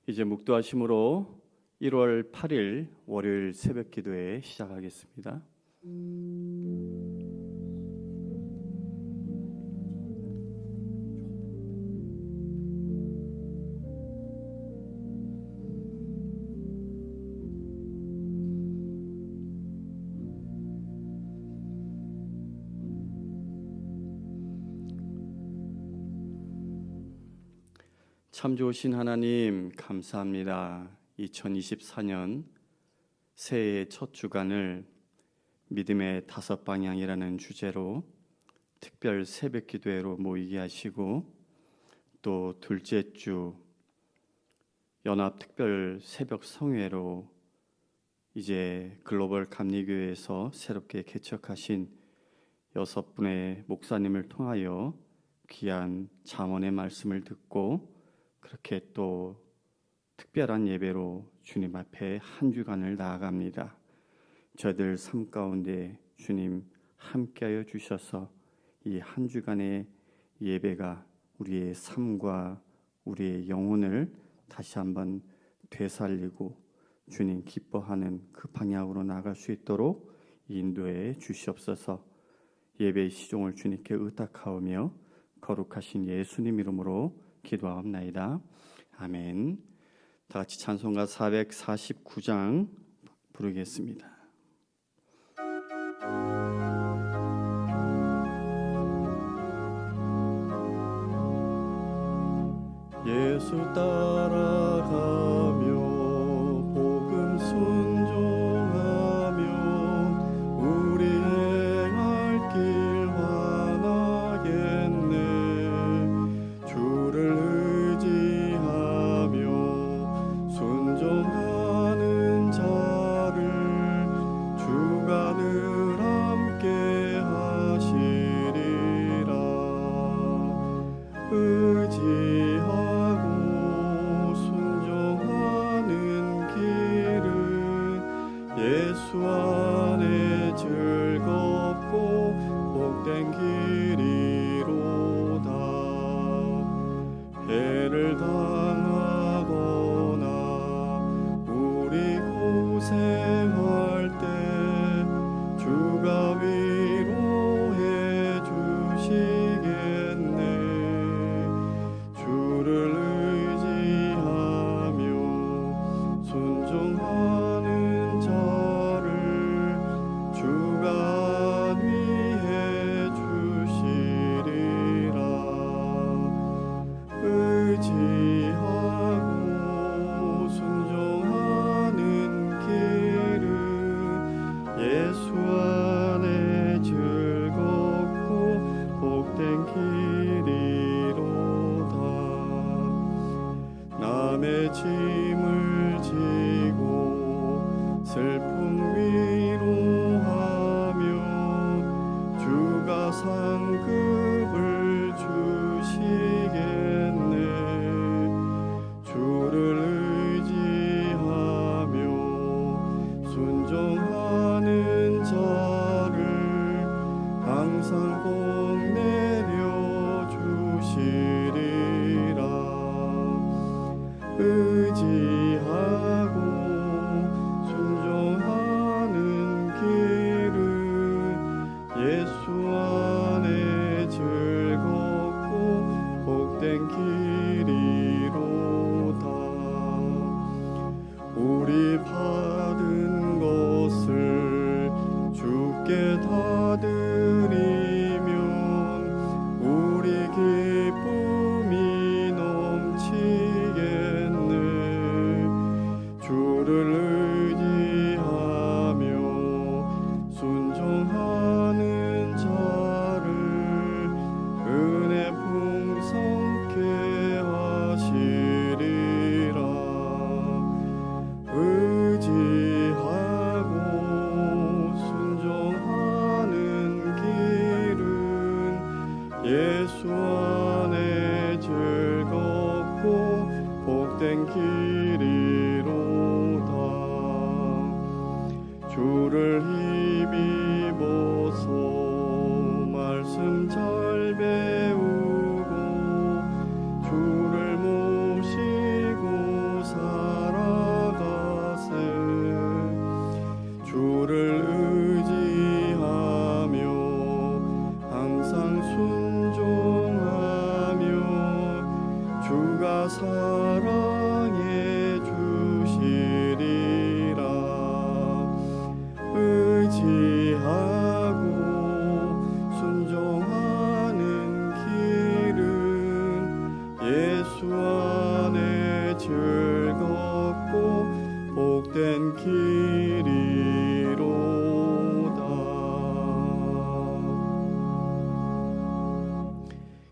이제 묵도하심으로 1월 8일 월요일 새벽 기도회 시작하겠습니다. 참 좋으신 하나님 감사합니다. 2024년 새해의 첫 주간을 믿음의 다섯 방향이라는 주제로 특별 새벽 기도회로 모이게 하시고, 또 둘째 주 연합 특별 새벽 성회로 이제 글로벌 감리교회에서 새롭게 개척하신 6분의 목사님을 통하여 귀한 잠언의 말씀을 듣고, 그렇게 또 특별한 예배로 주님 앞에 한 주간을 나아갑니다. 저희들 삶 가운데 주님 함께하여 주셔서 이 한 주간의 예배가 우리의 삶과 우리의 영혼을 다시 한번 되살리고 주님 기뻐하는 그 방향으로 나아갈 수 있도록 인도해 주시옵소서. 예배의 시종을 주님께 의탁하오며 거룩하신 예수님 이름으로 기도하옵나이다. 아멘. 다 같이 찬송가 449장 부르겠습니다. 예수 따라가며 복음 순종하며 우리 행할 길 환하겠네. 주를 의지하며 순종하는 자를 주가 늘 함께 하시리라. 의지하고 순종하는 길은 예수 안에 즐겁고 복된 길이로다. 해를 당하거나 우리 고생할 때 주가 위로해 주시겠네. 주를 의지하며 순종하는 자를 주가 안위해 주시리라. 의지하고 순종하는 길은 예수 안에 즐겁고 복된 길이로다. 남의 짐을 지고 슬픔 위로하며 주가 상급을 주시겠네. 주를 의지하며 순종하는 자를 항상 복 내려 주시리라. 의지하고 순종하는 길은 예수 안에 즐겁고 복된 길이로다. 우리 받은 것을 주께 다 드리면 우리 기쁨이 넘치겠네. 주를 의지하며 순종하는 자를 은혜 풍성케 하시리라. 의지하고 순종하는 길은 예수 안에 즐겁고 복된 길이로다. 주를 힘입어서 말씀 잘 배우고 주를 모시고 살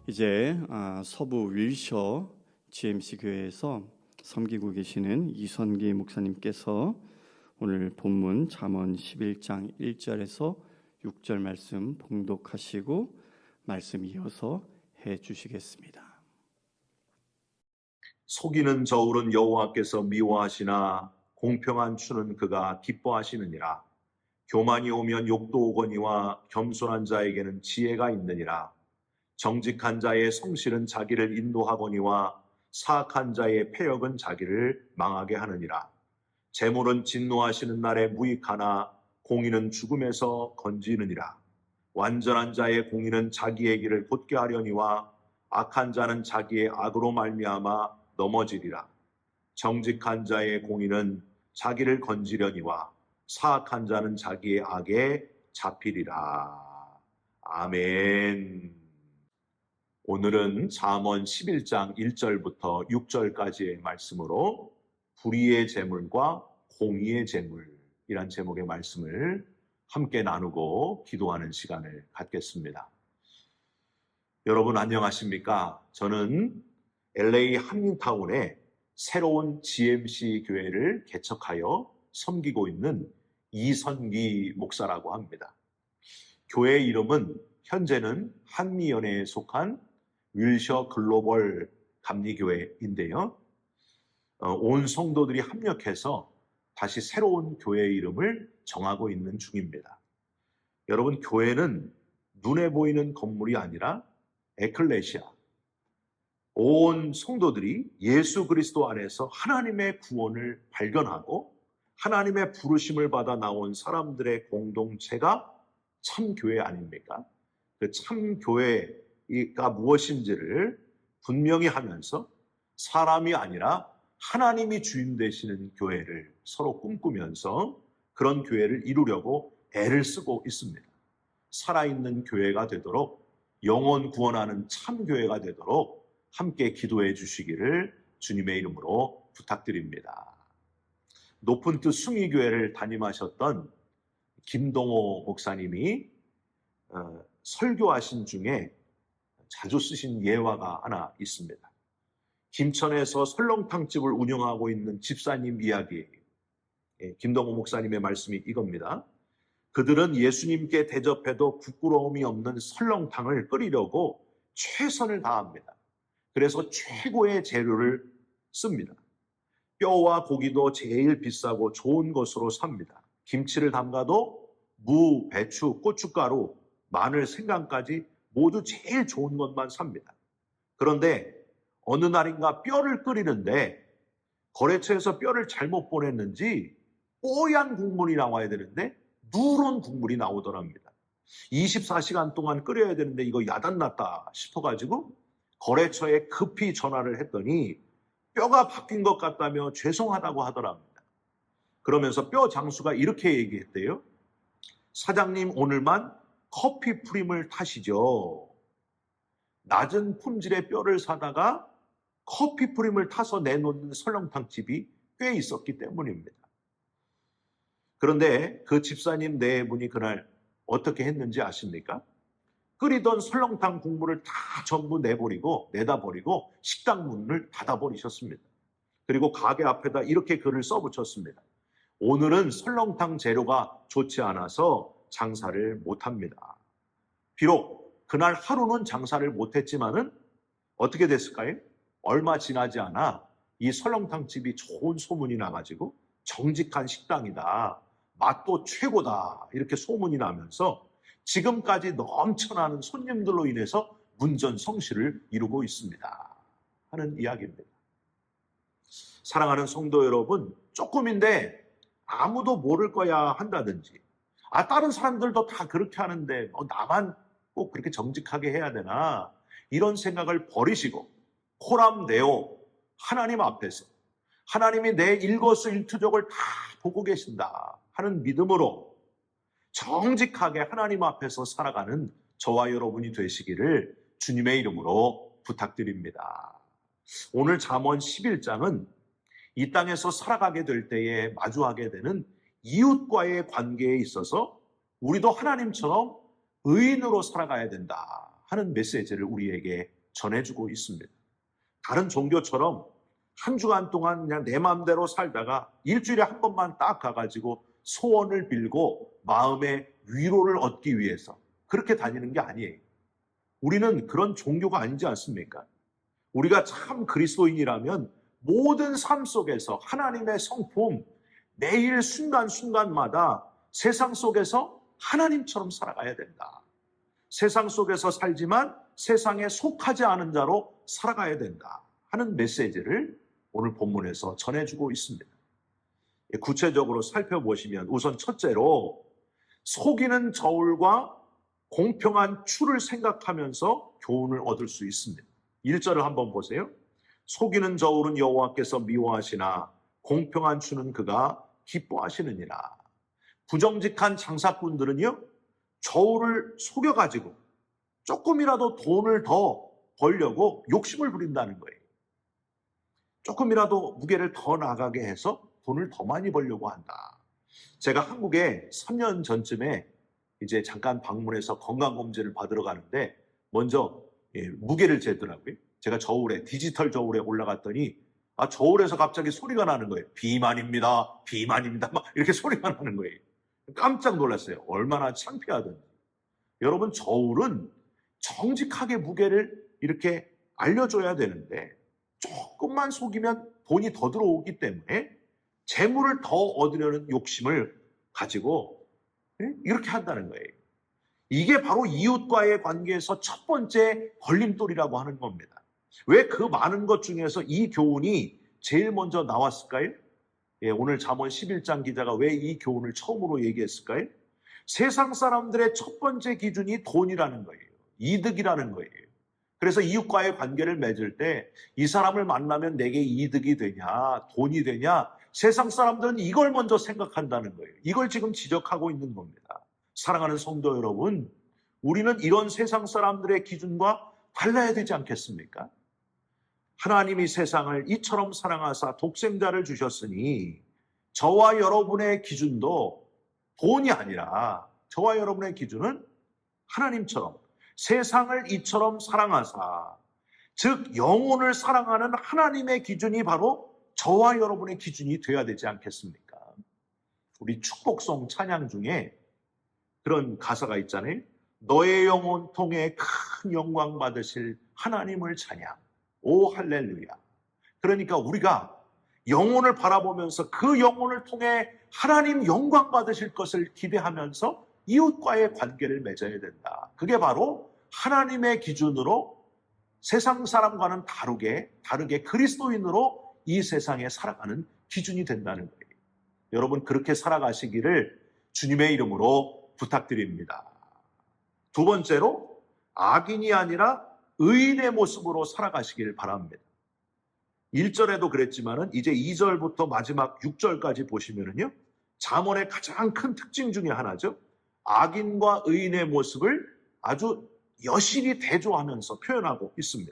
이제 서부 윌셔 GMC 교회에서 섬기고 계시는 이선기 목사님께서 오늘 본문 잠언 11장 1절에서 6절 말씀 봉독하시고 말씀 이어서 해 주시겠습니다. 속이는 저울은 여호와께서 미워하시나 공평한 추는 그가 기뻐하시느니라. 교만이 오면 욕도 오거니와 겸손한 자에게는 지혜가 있느니라. 정직한 자의 성실은 자기를 인도하거니와 사악한 자의 패역은 자기를 망하게 하느니라. 재물은 진노하시는 날에 무익하나 공의는 죽음에서 건지느니라. 완전한 자의 공의는 자기의 길을 곧게 하려니와 악한 자는 자기의 악으로 말미암아 넘어지리라. 정직한 자의 공의는 자기를 건지려니와 사악한 자는 자기의 악에 잡히리라. 아멘. 오늘은 잠언 11장 1절부터 6절까지의 말씀으로 불의의 재물과 공의의 재물이란 제목의 말씀을 함께 나누고 기도하는 시간을 갖겠습니다. 여러분 안녕하십니까? 저는 LA 한인타운에 새로운 GMC 교회를 개척하여 섬기고 있는 이선기 목사라고 합니다. 교회 이름은 현재는 한미연회에 속한 윌셔 글로벌 감리교회인데요. 온 성도들이 합력해서 다시 새로운 교회 이름을 정하고 있는 중입니다. 여러분, 교회는 눈에 보이는 건물이 아니라 에클레시아, 온 성도들이 예수 그리스도 안에서 하나님의 구원을 발견하고 하나님의 부르심을 받아 나온 사람들의 공동체가 참교회 아닙니까? 그 참교회가 무엇인지를 분명히 하면서 사람이 아니라 하나님이 주인 되시는 교회를 서로 꿈꾸면서 그런 교회를 이루려고 애를 쓰고 있습니다. 살아있는 교회가 되도록, 영혼 구원하는 참교회가 되도록 함께 기도해 주시기를 주님의 이름으로 부탁드립니다. 높은 뜻 숭의교회를 담임하셨던 김동호 목사님이 설교하신 중에 자주 쓰신 예화가 하나 있습니다. 김천에서 설렁탕집을 운영하고 있는 집사님 이야기, 김동호 목사님의 말씀이 이겁니다. 그들은 예수님께 대접해도 부끄러움이 없는 설렁탕을 끓이려고 최선을 다합니다. 그래서 최고의 재료를 씁니다. 뼈와 고기도 제일 비싸고 좋은 것으로 삽니다. 김치를 담가도 무, 배추, 고춧가루, 마늘, 생강까지 모두 제일 좋은 것만 삽니다. 그런데 어느 날인가 뼈를 끓이는데 거래처에서 뼈를 잘못 보냈는지 뽀얀 국물이 나와야 되는데 누런 국물이 나오더랍니다. 24시간 동안 끓여야 되는데 이거 야단났다 싶어가지고 거래처에 급히 전화를 했더니 뼈가 바뀐 것 같다며 죄송하다고 하더랍니다. 그러면서 뼈 장수가 이렇게 얘기했대요. 사장님, 오늘만 커피 프림을 타시죠. 낮은 품질의 뼈를 사다가 커피 프림을 타서 내놓는 설렁탕 집이 꽤 있었기 때문입니다. 그런데 그 집사님 네 분이 그날 어떻게 했는지 아십니까? 끓이던 설렁탕 국물을 다 전부 내다 버리고 식당 문을 닫아버리셨습니다. 그리고 가게 앞에다 이렇게 글을 써붙였습니다. 오늘은 설렁탕 재료가 좋지 않아서 장사를 못합니다. 비록 그날 하루는 장사를 못했지만은 어떻게 됐을까요? 얼마 지나지 않아 이 설렁탕 집이 좋은 소문이 나가지고 정직한 식당이다, 맛도 최고다 이렇게 소문이 나면서 지금까지 넘쳐나는 손님들로 인해서 문전성시를 이루고 있습니다 하는 이야기입니다. 사랑하는 성도 여러분, 조금인데 아무도 모를 거야 한다든지, 다른 사람들도 다 그렇게 하는데 나만 꼭 그렇게 정직하게 해야 되나, 이런 생각을 버리시고 코람데오 하나님 앞에서 하나님이 내 일거수일투족을 다 보고 계신다 하는 믿음으로 정직하게 하나님 앞에서 살아가는 저와 여러분이 되시기를 주님의 이름으로 부탁드립니다. 오늘 잠언 11장은 이 땅에서 살아가게 될 때에 마주하게 되는 이웃과의 관계에 있어서 우리도 하나님처럼 의인으로 살아가야 된다 하는 메시지를 우리에게 전해주고 있습니다. 다른 종교처럼 한 주간 동안 그냥 내 마음대로 살다가 일주일에 한 번만 딱 가가지고 소원을 빌고 마음의 위로를 얻기 위해서 그렇게 다니는 게 아니에요. 우리는 그런 종교가 아니지 않습니까? 우리가 참 그리스도인이라면 모든 삶 속에서 하나님의 성품, 매일 순간순간마다 세상 속에서 하나님처럼 살아가야 된다. 세상 속에서 살지만 세상에 속하지 않은 자로 살아가야 된다 하는 메시지를 오늘 본문에서 전해주고 있습니다. 구체적으로 살펴보시면 우선 첫째로 속이는 저울과 공평한 추를 생각하면서 교훈을 얻을 수 있습니다. 1절을 한번 보세요. 속이는 저울은 여호와께서 미워하시나 공평한 추는 그가 기뻐하시느니라. 부정직한 장사꾼들은요, 저울을 속여가지고 조금이라도 돈을 더 벌려고 욕심을 부린다는 거예요. 조금이라도 무게를 더 나가게 해서 돈을 더 많이 벌려고 한다. 제가 한국에 3년 전쯤에 이제 잠깐 방문해서 건강검진을 받으러 가는데 먼저 무게를 재더라고요. 제가 저울에, 디지털 저울에 올라갔더니 저울에서 갑자기 소리가 나는 거예요. 비만입니다. 비만입니다. 막 이렇게 소리가 나는 거예요. 깜짝 놀랐어요. 얼마나 창피하던지. 여러분, 저울은 정직하게 무게를 이렇게 알려줘야 되는데 조금만 속이면 돈이 더 들어오기 때문에 재물을 더 얻으려는 욕심을 가지고 이렇게 한다는 거예요. 이게 바로 이웃과의 관계에서 첫 번째 걸림돌이라고 하는 겁니다. 왜 그 많은 것 중에서 이 교훈이 제일 먼저 나왔을까요? 오늘 잠언 11장 기자가 왜 이 교훈을 처음으로 얘기했을까요? 세상 사람들의 첫 번째 기준이 돈이라는 거예요. 이득이라는 거예요. 그래서 이웃과의 관계를 맺을 때 이 사람을 만나면 내게 이득이 되냐, 돈이 되냐, 세상 사람들은 이걸 먼저 생각한다는 거예요. 이걸 지금 지적하고 있는 겁니다. 사랑하는 성도 여러분, 우리는 이런 세상 사람들의 기준과 달라야 되지 않겠습니까? 하나님이 세상을 이처럼 사랑하사 독생자를 주셨으니 저와 여러분의 기준도 돈이 아니라 저와 여러분의 기준은 하나님처럼 세상을 이처럼 사랑하사, 즉 영혼을 사랑하는 하나님의 기준이 바로 저와 여러분의 기준이 되어야 되지 않겠습니까? 우리 축복송 찬양 중에 그런 가사가 있잖아요. 너의 영혼 통해 큰 영광 받으실 하나님을 찬양. 오 할렐루야. 그러니까 우리가 영혼을 바라보면서 그 영혼을 통해 하나님 영광 받으실 것을 기대하면서 이웃과의 관계를 맺어야 된다. 그게 바로 하나님의 기준으로 세상 사람과는 다르게 그리스도인으로 이 세상에 살아가는 기준이 된다는 거예요. 여러분, 그렇게 살아가시기를 주님의 이름으로 부탁드립니다. 두 번째로 악인이 아니라 의인의 모습으로 살아가시길 바랍니다. 1절에도 그랬지만은 이제 2절부터 마지막 6절까지 보시면은요, 잠언의 가장 큰 특징 중에 하나죠. 악인과 의인의 모습을 아주 여실히 대조하면서 표현하고 있습니다.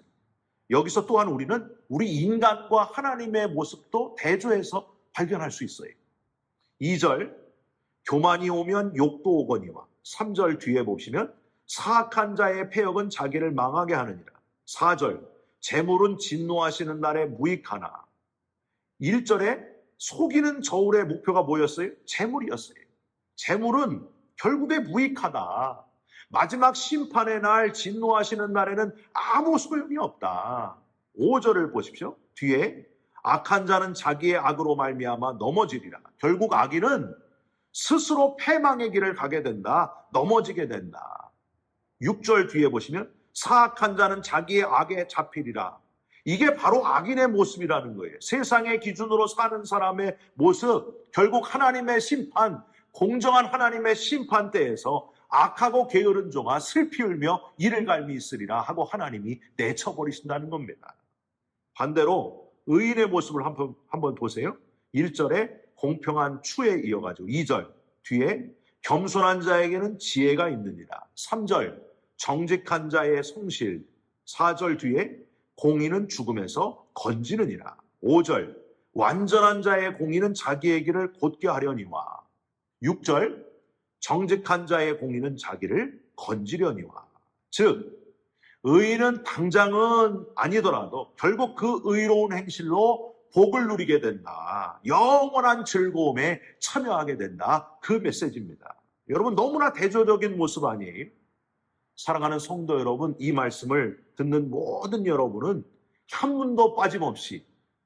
여기서 또한 우리는 우리 인간과 하나님의 모습도 대조해서 발견할 수 있어요. 2절, 교만이 오면 욕도 오거니와. 3절 뒤에 보시면 사악한 자의 패역은 자기를 망하게 하느니라. 4절, 재물은 진노하시는 날에 무익하나. 1절에 속이는 저울의 목표가 뭐였어요? 재물이었어요. 재물은 결국에 무익하다. 마지막 심판의 날, 진노하시는 날에는 아무 소용이 없다. 5절을 보십시오. 뒤에 악한 자는 자기의 악으로 말미암아 넘어지리라. 결국 악인은 스스로 패망의 길을 가게 된다. 넘어지게 된다. 6절 뒤에 보시면 사악한 자는 자기의 악에 잡히리라. 이게 바로 악인의 모습이라는 거예요. 세상의 기준으로 사는 사람의 모습, 결국 하나님의 심판, 공정한 하나님의 심판대에서 악하고 게으른 종아 슬피 울며 이를 갈미 있으리라 하고 하나님이 내쳐버리신다는 겁니다. 반대로 의인의 모습을 한번 보세요. 1절에 공평한 추에 이어가지고 2절 뒤에 겸손한 자에게는 지혜가 있느니라. 3절 정직한 자의 성실. 4절 뒤에 공의는 죽음에서 건지느니라. 5절 완전한 자의 공의는 자기의 길을 곧게 하려니와. 6절 정직한 자의 공의는 자기를 건지려니와. 즉 의인은 당장은 아니더라도 결국 그 의로운 행실로 복을 누리게 된다. 영원한 즐거움에 참여하게 된다. 그 메시지입니다. 여러분, 너무나 대조적인 모습 아니에요? 사랑하는 성도 여러분, 이 말씀을 듣는 모든 여러분은 한 분도 빠짐없이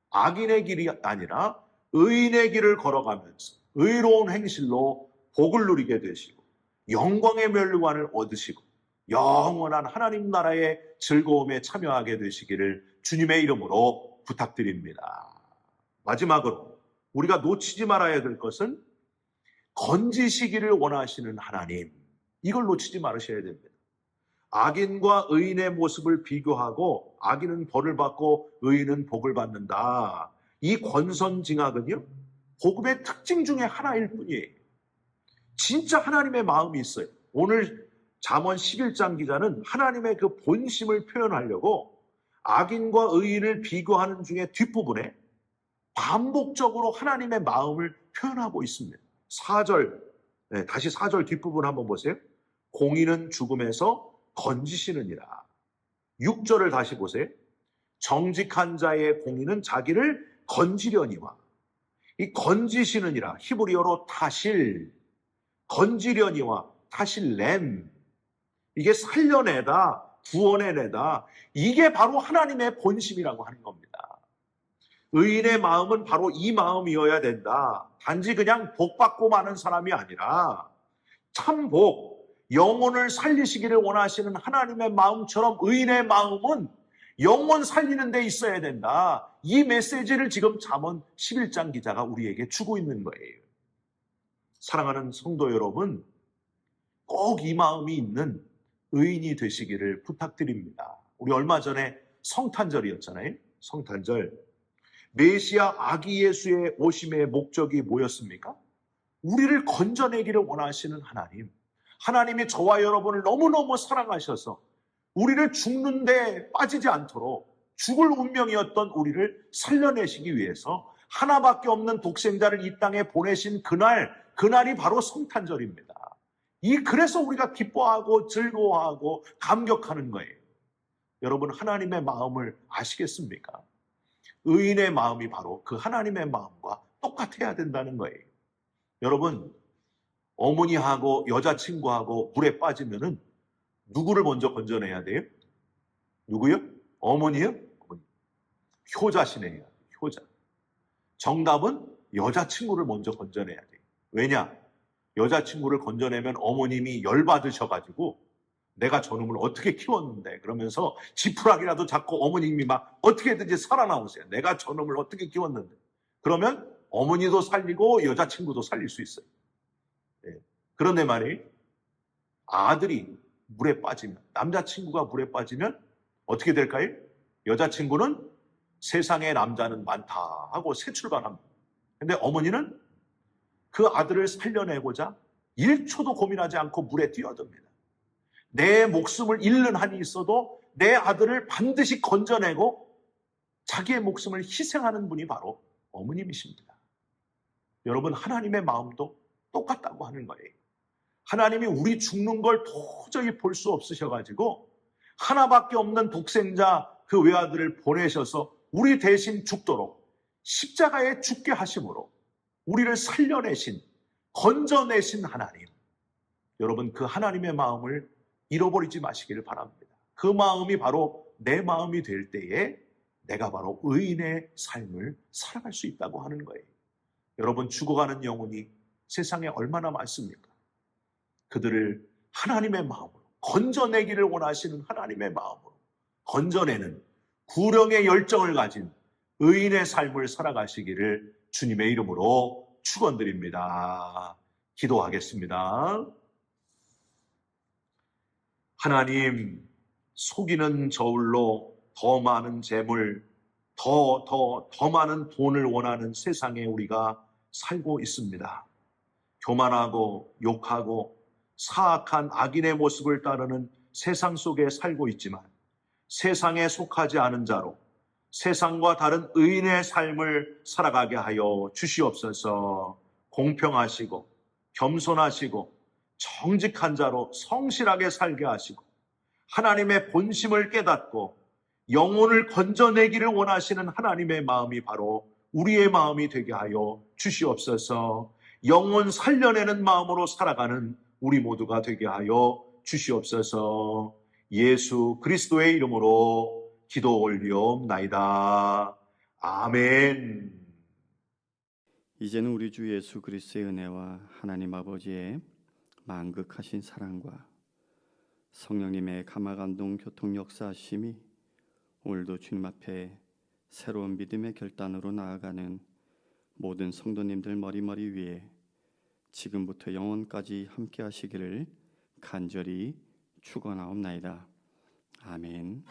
악인의 길이 아니라 의인의 길을 걸어가면서 의로운 행실로 복을 누리게 되시고 영광의 멸류관을 얻으시고 영원한 하나님 나라의 즐거움에 참여하게 되시기를 주님의 이름으로 부탁드립니다. 마지막으로 우리가 놓치지 말아야 될 것은 건지시기를 원하시는 하나님, 이걸 놓치지 말으셔야 됩니다. 악인과 의인의 모습을 비교하고 악인은 벌을 받고 의인은 복을 받는다. 이 권선징악은요, 복음의 특징 중에 하나일 뿐이에요. 진짜 하나님의 마음이 있어요. 오늘 잠언 11장 기자는 하나님의 그 본심을 표현하려고 악인과 의인을 비교하는 중에 뒷부분에 반복적으로 하나님의 마음을 표현하고 있습니다. 4절, 다시 4절 뒷부분 한번 보세요. 공의는 죽음에서 건지시느니라. 6절을 다시 보세요. 정직한 자의 공의는 자기를 건지려니와. 이 건지시느니라, 히브리어로 타실, 건지려니와 타실렘, 이게 살려내다, 구원해내다, 이게 바로 하나님의 본심이라고 하는 겁니다. 의인의 마음은 바로 이 마음이어야 된다. 단지 그냥 복 받고 마는 사람이 아니라 참 복, 영혼을 살리시기를 원하시는 하나님의 마음처럼 의인의 마음은 영혼 살리는 데 있어야 된다. 이 메시지를 지금 잠언 11장 기자가 우리에게 주고 있는 거예요. 사랑하는 성도 여러분, 꼭 이 마음이 있는 의인이 되시기를 부탁드립니다. 우리 얼마 전에 성탄절이었잖아요. 성탄절. 메시아 아기 예수의 오심의 목적이 뭐였습니까? 우리를 건져내기를 원하시는 하나님. 하나님이 저와 여러분을 너무너무 사랑하셔서 우리를 죽는데 빠지지 않도록 죽을 운명이었던 우리를 살려내시기 위해서 하나밖에 없는 독생자를 이 땅에 보내신 그날이 바로 성탄절입니다. 그래서 우리가 기뻐하고 즐거워하고 감격하는 거예요. 여러분, 하나님의 마음을 아시겠습니까? 의인의 마음이 바로 그 하나님의 마음과 똑같아야 된다는 거예요. 여러분, 어머니하고 여자친구하고 물에 빠지면은 누구를 먼저 건져내야 돼요? 누구요? 어머니요? 어머니. 효자시네요. 효자. 정답은 여자친구를 먼저 건져내야 돼요. 왜냐? 여자친구를 건져내면 어머님이 열받으셔가지고 내가 저놈을 어떻게 키웠는데 그러면서 지푸라기라도 잡고 어머님이 막 어떻게든지 살아나오세요. 내가 저놈을 어떻게 키웠는데. 그러면 어머니도 살리고 여자친구도 살릴 수 있어요. 네. 그런데 말이에요. 아들이 물에 빠지면, 남자친구가 물에 빠지면 어떻게 될까요? 여자친구는 세상에 남자는 많다 하고 새 출발합니다. 근데 어머니는 그 아들을 살려내고자 1초도 고민하지 않고 물에 뛰어듭니다. 내 목숨을 잃는 한이 있어도 내 아들을 반드시 건져내고 자기의 목숨을 희생하는 분이 바로 어머님이십니다. 여러분, 하나님의 마음도 똑같다고 하는 거예요. 하나님이 우리 죽는 걸 도저히 볼 수 없으셔가지고 하나밖에 없는 독생자 그 외아들을 보내셔서 우리 대신 죽도록 십자가에 죽게 하심으로 우리를 살려내신, 건져내신 하나님. 여러분, 그 하나님의 마음을 잃어버리지 마시기를 바랍니다. 그 마음이 바로 내 마음이 될 때에 내가 바로 의인의 삶을 살아갈 수 있다고 하는 거예요. 여러분, 죽어가는 영혼이 세상에 얼마나 많습니까? 그들을 하나님의 마음으로, 건져내기를 원하시는 하나님의 마음으로 건져내는 구령의 열정을 가진 의인의 삶을 살아가시기를 주님의 이름으로 축원드립니다. 기도하겠습니다. 하나님, 속이는 저울로 더 많은 재물, 더 많은 돈을 원하는 세상에 우리가 살고 있습니다. 교만하고 욕하고 사악한 악인의 모습을 따르는 세상 속에 살고 있지만 세상에 속하지 않은 자로 세상과 다른 의인의 삶을 살아가게 하여 주시옵소서. 공평하시고 겸손하시고 정직한 자로 성실하게 살게 하시고 하나님의 본심을 깨닫고 영혼을 건져내기를 원하시는 하나님의 마음이 바로 우리의 마음이 되게 하여 주시옵소서. 영혼 살려내는 마음으로 살아가는 우리 모두가 되게 하여 주시옵소서. 예수 그리스도의 이름으로 기도 올리옵나이다. 아멘. 이제는 우리 주 예수 그리스도의 은혜와 하나님 아버지의 만극하신 사랑과 성령님의 감화감동 교통 역사하심이 오늘도 주님 앞에 새로운 믿음의 결단으로 나아가는 모든 성도님들 머리머리 위에 지금부터 영원까지 함께 하시기를 간절히 축원하옵나이다. 아멘.